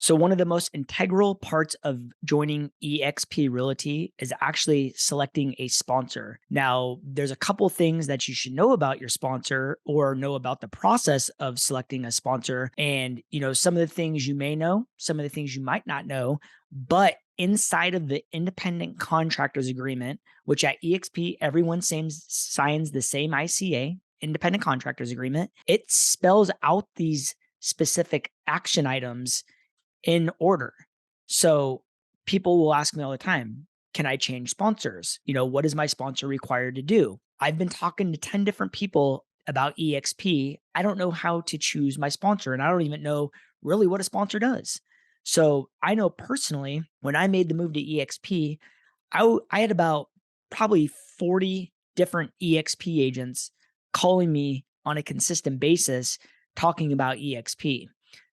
So one of the most integral parts of joining eXp Realty is actually selecting a sponsor. Now, there's a couple things that you should know about your sponsor or know about the process of selecting a sponsor. And, some of the things you may know, some of the things you might not know, but inside of the independent contractors agreement, which at eXp, everyone signs the same ICA, independent contractors agreement, it spells out these specific action items in order. So people will ask me all the time, can I change sponsors? What is my sponsor required to do? I've been talking to 10 different people about EXP. I don't know how to choose my sponsor, and I don't even know really what a sponsor does. So I know personally, when I made the move to EXP, I had about probably 40 different EXP agents calling me on a consistent basis talking about EXP.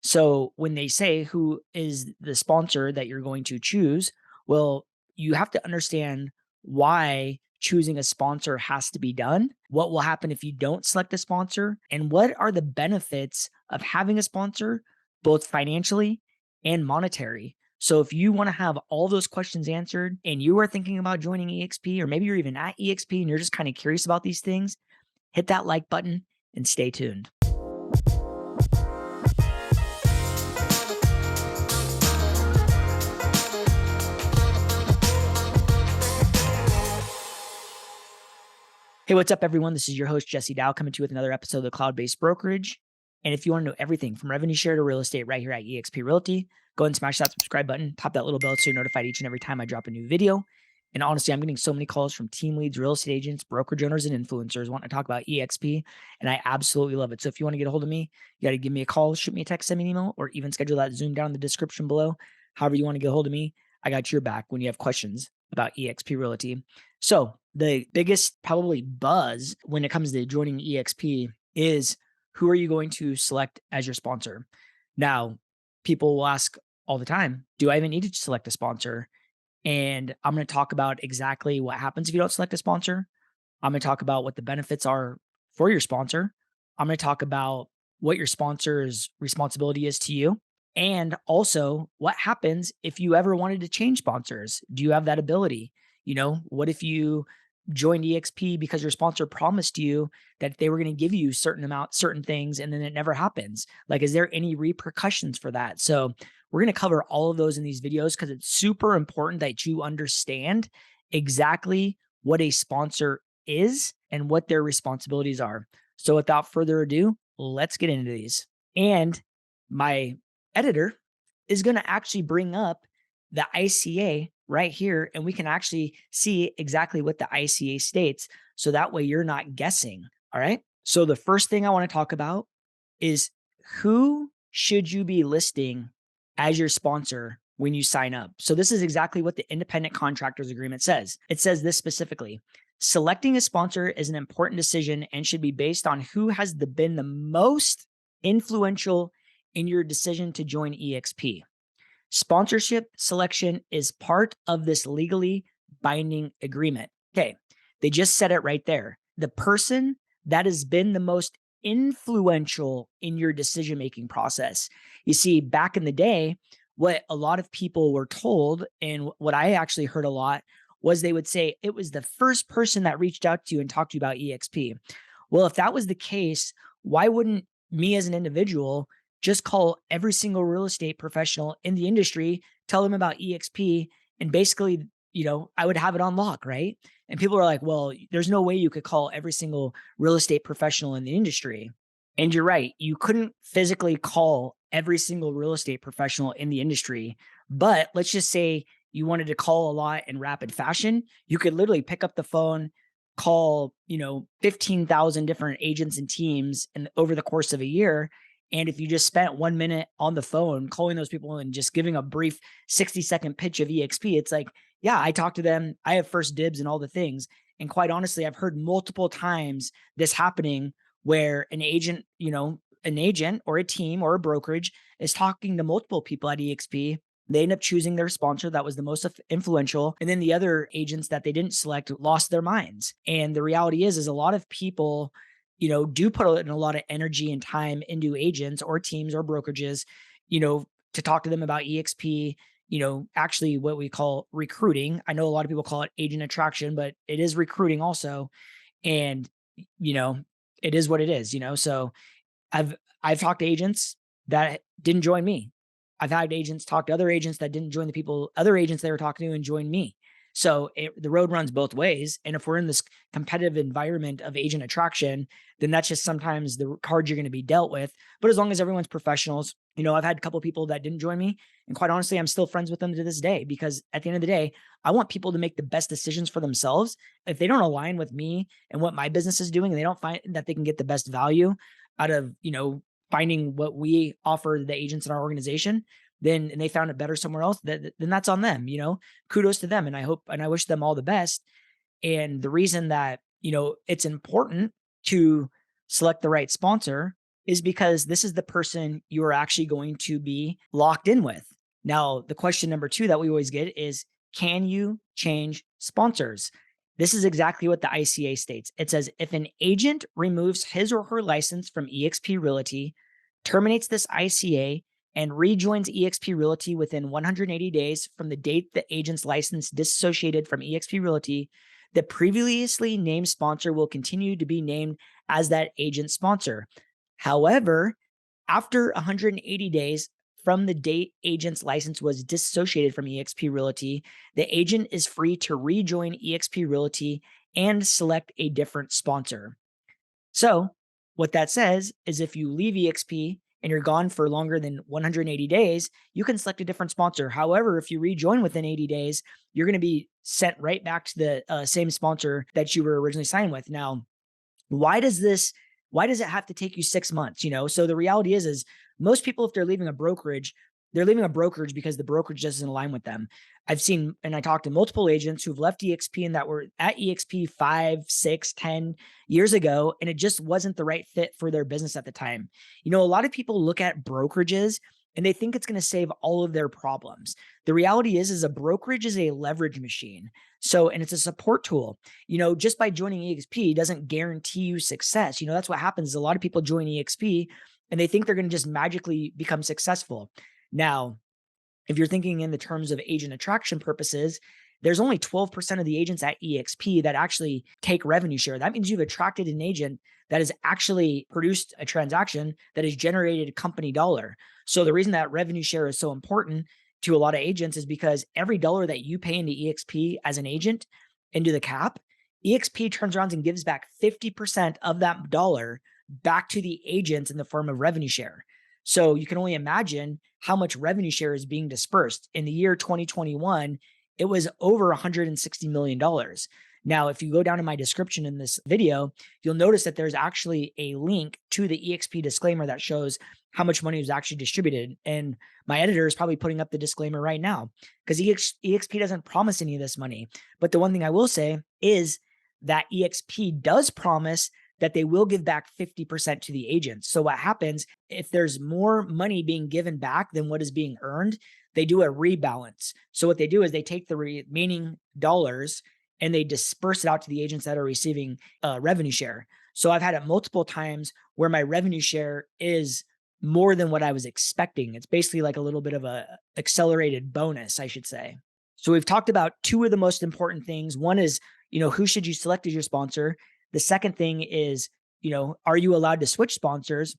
So when they say who is the sponsor that you're going to choose, well, you have to understand why choosing a sponsor has to be done, what will happen if you don't select a sponsor, and what are the benefits of having a sponsor, both financially and monetary. So if you want to have all those questions answered and you are thinking about joining EXP, or maybe you're even at EXP and you're just kind of curious about these things, hit that like button and stay tuned. Hey, what's up, everyone? This is your host, Jesse Dow, coming to you with another episode of the Cloud-Based Brokerage. And if you want to know everything from revenue share to real estate right here at eXp Realty, go ahead and smash that subscribe button, tap that little bell so you're notified each and every time I drop a new video. And honestly, I'm getting so many calls from team leads, real estate agents, brokerage owners, and influencers wanting to talk about EXP, and I absolutely love it. So if you want to get a hold of me, you got to give me a call, shoot me a text, send me an email, or even schedule that Zoom down in the description below. However you want to get a hold of me, I got your back when you have questions about eXp Realty. So the biggest probably buzz when it comes to joining EXP is, who are you going to select as your sponsor? Now, people will ask all the time, do I even need to select a sponsor? And I'm going to talk about exactly what happens if you don't select a sponsor. I'm going to talk about what the benefits are for your sponsor. I'm going to talk about what your sponsor's responsibility is to you. And also, what happens if you ever wanted to change sponsors? Do you have that ability? What if you joined EXP because your sponsor promised you that they were going to give you certain things, and then it never happens? Like, is there any repercussions for that? So we're going to cover all of those in these videos because it's super important that you understand exactly what a sponsor is and what their responsibilities are. So without further ado, let's get into these. And my editor is going to actually bring up the ICA right here, and we can actually see exactly what the ICA states. So that way you're not guessing. All right. So the first thing I want to talk about is, who should you be listing as your sponsor when you sign up? So this is exactly what the independent contractors agreement says. It says this specifically: selecting a sponsor is an important decision and should be based on who has been the most influential in your decision to join EXP. Sponsorship selection is part of this legally binding agreement. Okay, they just said it right there. The person that has been the most influential in your decision-making process. You see, back in the day, what a lot of people were told, and what I actually heard a lot, was they would say it was the first person that reached out to you and talked to you about EXP. Well, if that was the case, why wouldn't me as an individual just call every single real estate professional in the industry, tell them about EXP, and basically, I would have it on lock, right? And people are like, well, there's no way you could call every single real estate professional in the industry. And you're right. You couldn't physically call every single real estate professional in the industry. But let's just say you wanted to call a lot in rapid fashion. You could literally pick up the phone, call, 15,000 different agents and teams over the course of a year. And if you just spent 1 minute on the phone calling those people and just giving a brief 60-second pitch of EXP, it's like, yeah, I talked to them. I have first dibs and all the things. And quite honestly, I've heard multiple times this happening where an agent or a team or a brokerage is talking to multiple people at EXP. They end up choosing their sponsor that was the most influential. And then the other agents that they didn't select lost their minds. And the reality is a lot of people do put in a lot of energy and time into agents or teams or brokerages, to talk to them about eXp, actually what we call recruiting. I know a lot of people call it agent attraction, but it is recruiting also. And, you know, it is what it is, So I've I've talked to agents that didn't join me. I've had agents talk to other agents that didn't join the other agents they were talking to and join me. So the road runs both ways. And if we're in this competitive environment of agent attraction, then that's just sometimes the cards you're going to be dealt with. But as long as everyone's professionals, I've had a couple of people that didn't join me. And quite honestly, I'm still friends with them to this day because at the end of the day, I want people to make the best decisions for themselves. If they don't align with me and what my business is doing and they don't find that they can get the best value out of, finding what we offer the agents in our organization, then and they found it better somewhere else, then that's on them, kudos to them. And I hope and I wish them all the best. And the reason that, it's important to select the right sponsor is because this is the person you are actually going to be locked in with. Now, the question number 2 that we always get is, can you change sponsors? This is exactly what the ICA states. It says, if an agent removes his or her license from eXp Realty, terminates this ICA, and rejoins eXp Realty within 180 days from the date the agent's license disassociated from eXp Realty, the previously named sponsor will continue to be named as that agent sponsor. However, after 180 days from the date agent's license was dissociated from eXp Realty, the agent is free to rejoin eXp Realty and select a different sponsor. So what that says is if you leave eXp and you're gone for longer than 180 days, you can select a different sponsor. However, if you rejoin within 80 days, you're going to be sent right back to the same sponsor that you were originally signed with. Now, why does it have to take you 6 months? So the reality is most people, if they're leaving a brokerage, they're leaving a brokerage because the brokerage doesn't align with them. I've seen, and I talked to multiple agents who've left eXp and that were at eXp 5, 6, 10 years ago, and it just wasn't the right fit for their business at the time. A lot of people look at brokerages and they think it's going to save all of their problems. The reality is a brokerage is a leverage machine. So, and it's a support tool. Just by joining eXp doesn't guarantee you success. That's what happens. A lot of people join eXp and they think they're going to just magically become successful. Now, if you're thinking in the terms of agent attraction purposes, there's only 12% of the agents at eXp that actually take revenue share. That means you've attracted an agent that has actually produced a transaction that has generated a company dollar. So the reason that revenue share is so important to a lot of agents is because every dollar that you pay into eXp as an agent into the cap, eXp turns around and gives back 50% of that dollar back to the agents in the form of revenue share. So you can only imagine how much revenue share is being dispersed. In the year 2021, it was over $160 million. Now, if you go down to my description in this video, you'll notice that there's actually a link to the eXp disclaimer that shows how much money was actually distributed. And my editor is probably putting up the disclaimer right now because eXp doesn't promise any of this money. But the one thing I will say is that eXp does promise that they will give back 50% to the agents. So what happens if there's more money being given back than what is being earned, they do a rebalance. So what they do is they take the remaining dollars and they disperse it out to the agents that are receiving revenue share. So I've had it multiple times where my revenue share is more than what I was expecting. It's basically like a little bit of a accelerated bonus, I should say. So we've talked about 2 of the most important things. One is, who should you select as your sponsor? The second thing is, are you allowed to switch sponsors?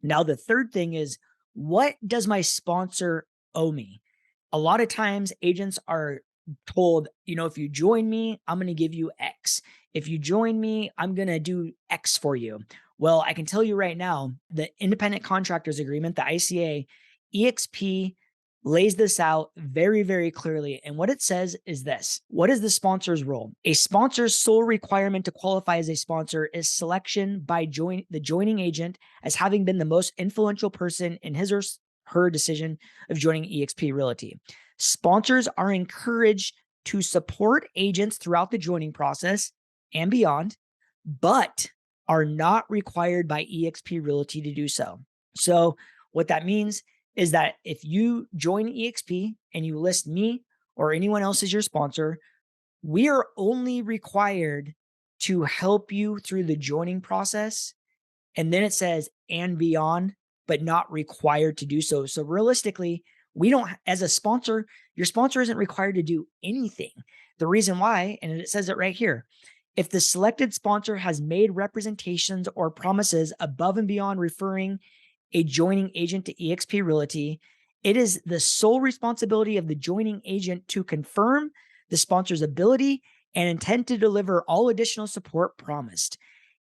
Now, the third thing is, what does my sponsor owe me? A lot of times agents are told, if you join me, I'm going to give you X. If you join me, I'm going to do X for you. Well, I can tell you right now, the independent contractors agreement, the ICA, eXp lays this out very, very clearly. And what it says is this: what is the sponsor's role? A sponsor's sole requirement to qualify as a sponsor is selection by the joining agent as having been the most influential person in his or her decision of joining eXp Realty. Sponsors are encouraged to support agents throughout the joining process and beyond, but are not required by eXp Realty to do so. So what that means is that if you join eXp and you list me or anyone else as your sponsor, we are only required to help you through the joining process. And then it says, and beyond, but not required to do so. So realistically, we don't, as a sponsor, your sponsor isn't required to do anything. The reason why, and it says it right here, if the selected sponsor has made representations or promises above and beyond referring a joining agent to eXp Realty, it is the sole responsibility of the joining agent to confirm the sponsor's ability and intend to deliver all additional support promised.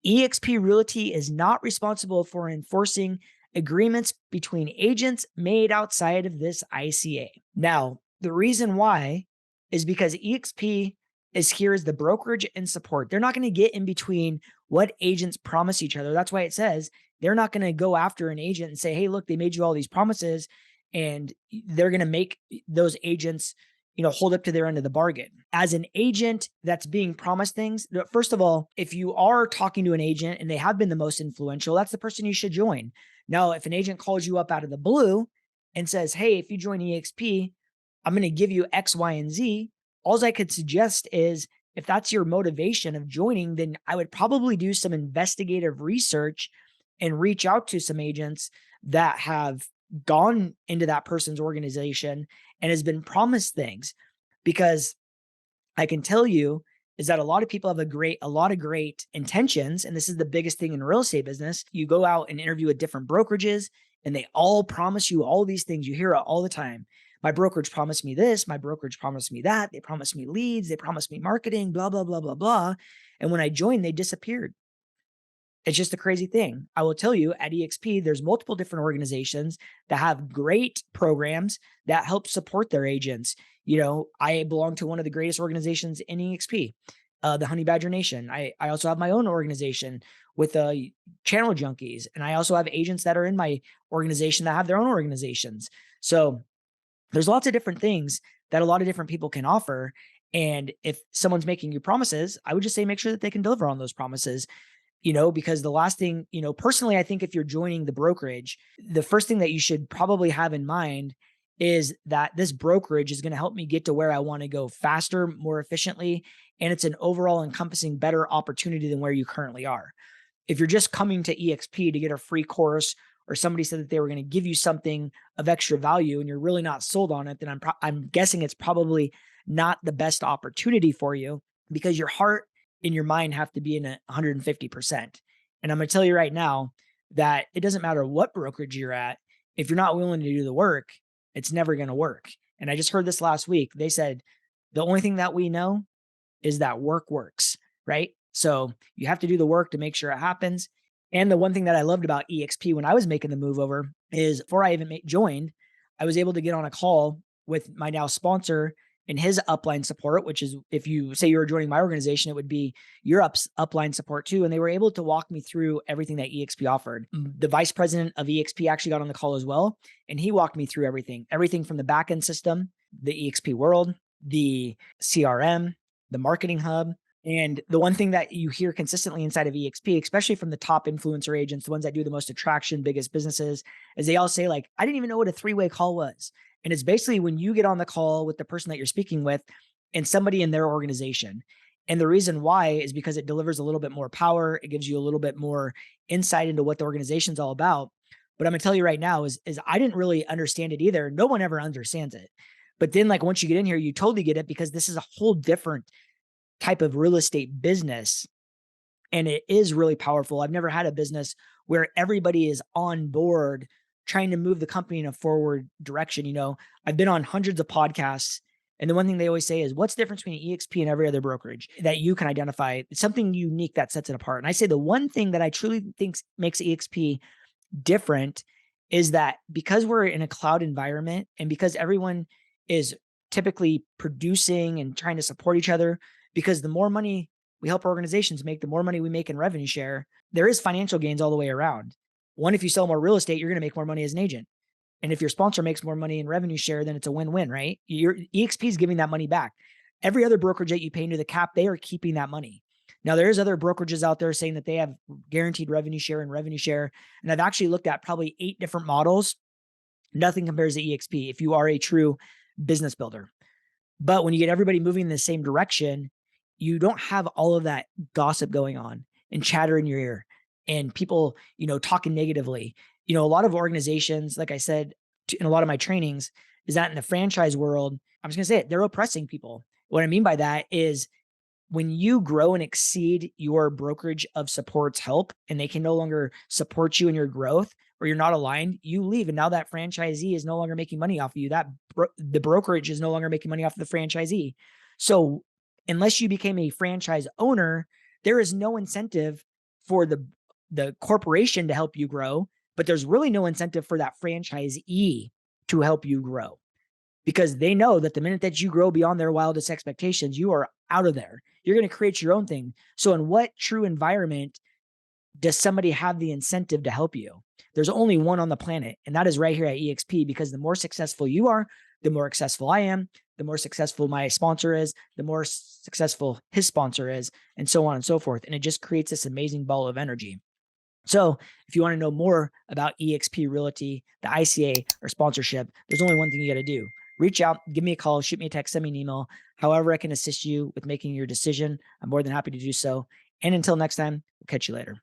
eXp Realty is not responsible for enforcing agreements between agents made outside of this ICA. Now, the reason why is because eXp is here as the brokerage and support. They're not going to get in between what agents promise each other. That's why it says they're not going to go after an agent and say, hey, look, they made you all these promises, and they're going to make those agents, hold up to their end of the bargain. As an agent that's being promised things, first of all, if you are talking to an agent and they have been the most influential, that's the person you should join. Now, if an agent calls you up out of the blue and says, hey, if you join eXp, I'm going to give you X, Y, and Z, all I could suggest is if that's your motivation of joining, then I would probably do some investigative research and reach out to some agents that have gone into that person's organization and has been promised things. Because I can tell you is that a lot of people have a lot of great intentions. And this is the biggest thing in real estate business. You go out and interview with different brokerages and they all promise you all these things. You hear it all the time. My brokerage promised me this. My brokerage promised me that. They promised me leads. They promised me marketing, blah, blah, blah, blah, blah. And when I joined, they disappeared. It's just a crazy thing. I will tell you at eXp, there's multiple different organizations that have great programs that help support their agents. I belong to one of the greatest organizations in eXp, the Honey Badger Nation. I also have my own organization with channel junkies. And I also have agents that are in my organization that have their own organizations. So there's lots of different things that a lot of different people can offer. And if someone's making you promises, I would just say make sure that they can deliver on those promises. Because the last thing, personally, I think if you're joining the brokerage, the first thing that you should probably have in mind is that this brokerage is going to help me get to where I want to go faster, more efficiently. And it's an overall encompassing better opportunity than where you currently are. If you're just coming to eXp to get a free course, or somebody said that they were going to give you something of extra value and you're really not sold on it, then I'm guessing it's probably not the best opportunity for you, because your heart and your mind have to be in 150%. And I'm going to tell you right now that it doesn't matter what brokerage you're at. If you're not willing to do the work, it's never going to work. And I just heard this last week. They said, the only thing that we know is that work works, right? So you have to do the work to make sure it happens. And the one thing that I loved about eXp when I was making the move over is before I even joined, I was able to get on a call with my now sponsor and his upline support, which is, if you say you were joining my organization, it would be your upline support too. And they were able to walk me through everything that eXp offered. The vice president of eXp actually got on the call as well. And he walked me through everything from the backend system, the eXp world, the CRM, the marketing hub. And the one thing that you hear consistently inside of eXp, especially from the top influencer agents, the ones that do the most attraction, biggest businesses, is they all say like, I didn't even know what a three-way call was. And it's basically when you get on the call with the person that you're speaking with and somebody in their organization. And the reason why is because it delivers a little bit more power. It gives you a little bit more insight into what the organization's all about. But I'm going to tell you right now is I didn't really understand it either. No one ever understands it. But then like once you get in here, you totally get it, because this is a whole different type of real estate business. And it is really powerful. I've never had a business where everybody is on board trying to move the company in a forward direction. I've been on hundreds of podcasts, and the one thing they always say is, what's the difference between eXp and every other brokerage that you can identify? It's something unique that sets it apart. And I say the one thing that I truly think makes eXp different is that because we're in a cloud environment and because everyone is typically producing and trying to support each other, because the more money we help organizations make, the more money we make in revenue share, there is financial gains all the way around. One, if you sell more real estate, you're going to make more money as an agent. And if your sponsor makes more money in revenue share, then it's a win-win, right? eXp is giving that money back. Every other brokerage that you pay into the cap, they are keeping that money. Now, there's other brokerages out there saying that they have guaranteed revenue share and revenue share. And I've actually looked at probably 8 different models. Nothing compares to eXp if you are a true business builder. But when you get everybody moving in the same direction, you don't have all of that gossip going on and chatter in your ear and people, talking negatively. a lot of organizations, like I said, in a lot of my trainings, is that in the franchise world, I'm just going to say it, they're oppressing people. What I mean by that is when you grow and exceed your brokerage of support's help and they can no longer support you in your growth or you're not aligned, you leave. And now that franchisee is no longer making money off of you. The brokerage is no longer making money off of the franchisee. So unless you became a franchise owner, there is no incentive for the corporation to help you grow, but there's really no incentive for that franchisee to help you grow, because they know that the minute that you grow beyond their wildest expectations, you are out of there. You're going to create your own thing. So in what true environment does somebody have the incentive to help you? There's only one on the planet, and that is right here at eXp, because the more successful you are, the more successful I am, the more successful my sponsor is, the more successful his sponsor is, and so on and so forth. And it just creates this amazing ball of energy. So if you want to know more about eXp Realty, the ICA, or sponsorship, there's only one thing you got to do. Reach out, give me a call, shoot me a text, send me an email. However I can assist you with making your decision, I'm more than happy to do so. And until next time, we'll catch you later.